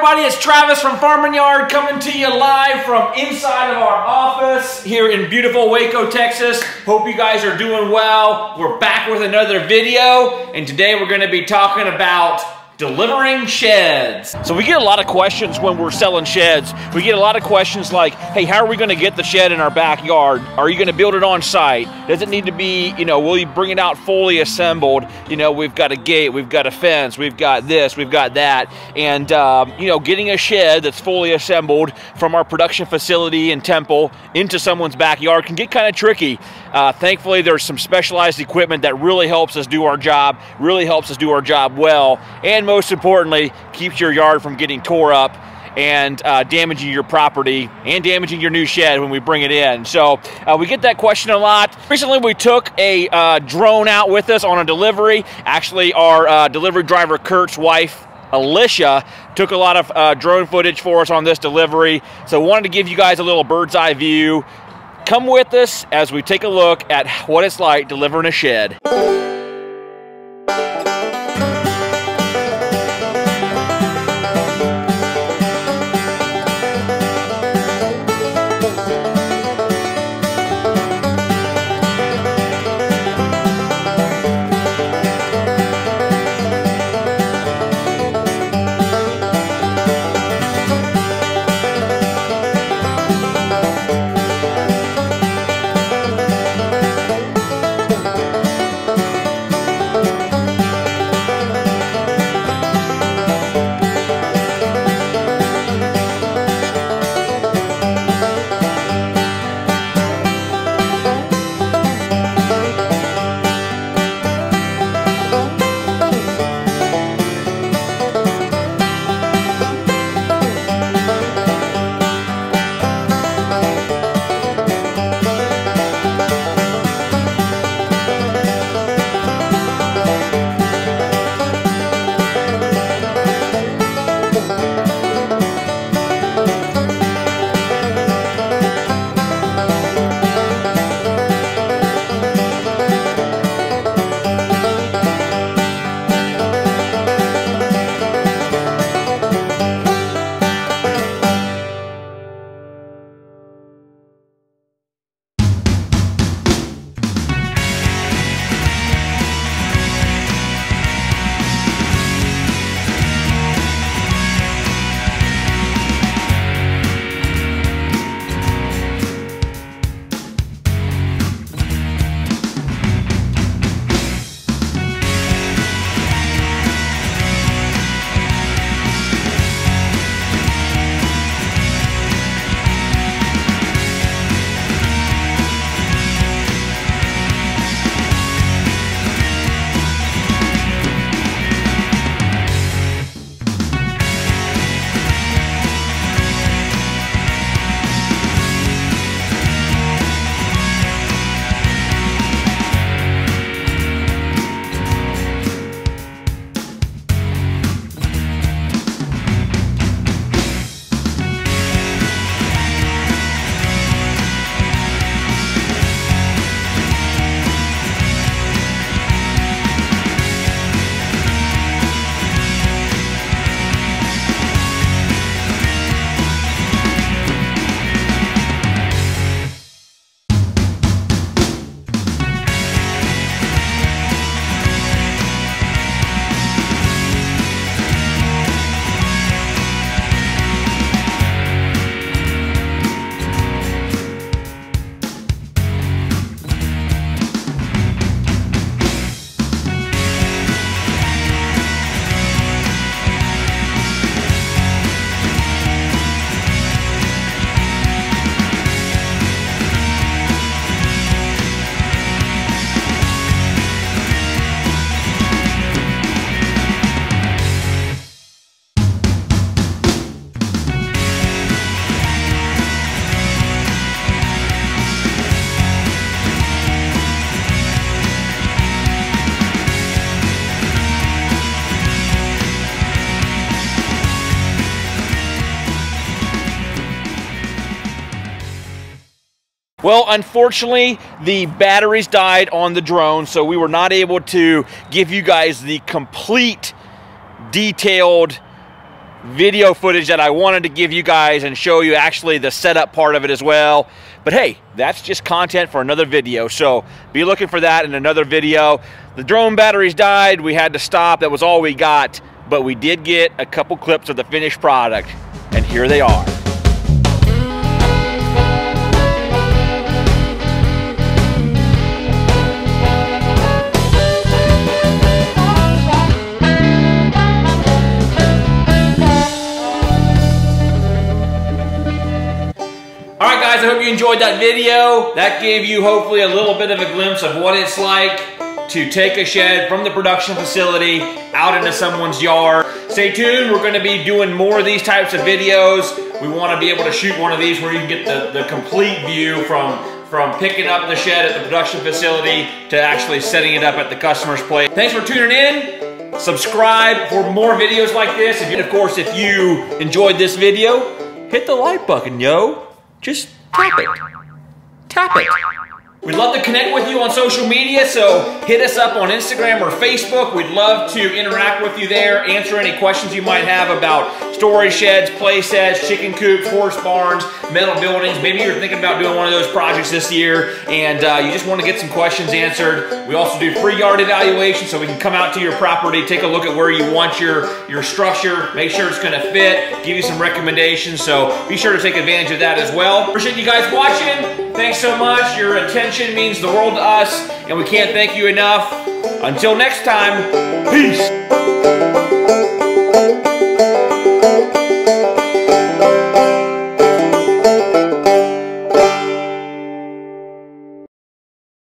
everybody, it's Travis from Farm and Yard coming to you live from inside of our office here in beautiful Waco, Texas. Hope you guys are doing well. We're back with another video, and today we're going to be talking about delivering sheds. So we get a lot of questions when we're selling sheds. We get a lot of questions like, hey, how are we going to get the shed in our backyard? Are you going to build it on site? Does it need to be, will you bring it out fully assembled? We've got a gate, we've got a fence, we've got this, we've got that. And, getting a shed that's fully assembled from our production facility in Temple into someone's backyard can get kind of tricky. Thankfully, there's some specialized equipment that really helps us do our job, well, and most importantly, keeps your yard from getting tore up and damaging your property and damaging your new shed when we bring it in. So we get that question a lot. Recently, we took a drone out with us on a delivery. Actually, our delivery driver, Kurt's wife, Alicia, took a lot of drone footage for us on this delivery. So wanted to give you guys a little bird's eye view. Come with us as we take a look at what it's like delivering a shed. Well, unfortunately, the batteries died on the drone, so we were not able to give you guys the complete, detailed video footage that I wanted to give you guys and show you actually the setup part of it as well. But hey, that's just content for another video, so be looking for that in another video. The drone batteries died, we had to stop, that was all we got, but we did get a couple clips of the finished product, and here they are. Alright guys, I hope you enjoyed that video. That gave you hopefully a little bit of a glimpse of what it's like to take a shed from the production facility out into someone's yard. Stay tuned, we're going to be doing more of these types of videos. We want to be able to shoot one of these where you can get the complete view from picking up the shed at the production facility to actually setting it up at the customer's place. Thanks for tuning in. Subscribe for more videos like this. And of course, if you enjoyed this video, hit the like button, yo. Just tap it. Tap it. We'd love to connect with you on social media, so hit us up on Instagram or Facebook. We'd love to interact with you there, answer any questions you might have about storage sheds, play sets, chicken coops, horse barns, metal buildings. Maybe you're thinking about doing one of those projects this year and you just want to get some questions answered. We also do free yard evaluation, so we can come out to your property, take a look at where you want your structure, make sure it's going to fit, give you some recommendations, so be sure to take advantage of that as well. Appreciate you guys watching. Thanks so much. Your attention means the world to us, and we can't thank you enough. Until next time, peace.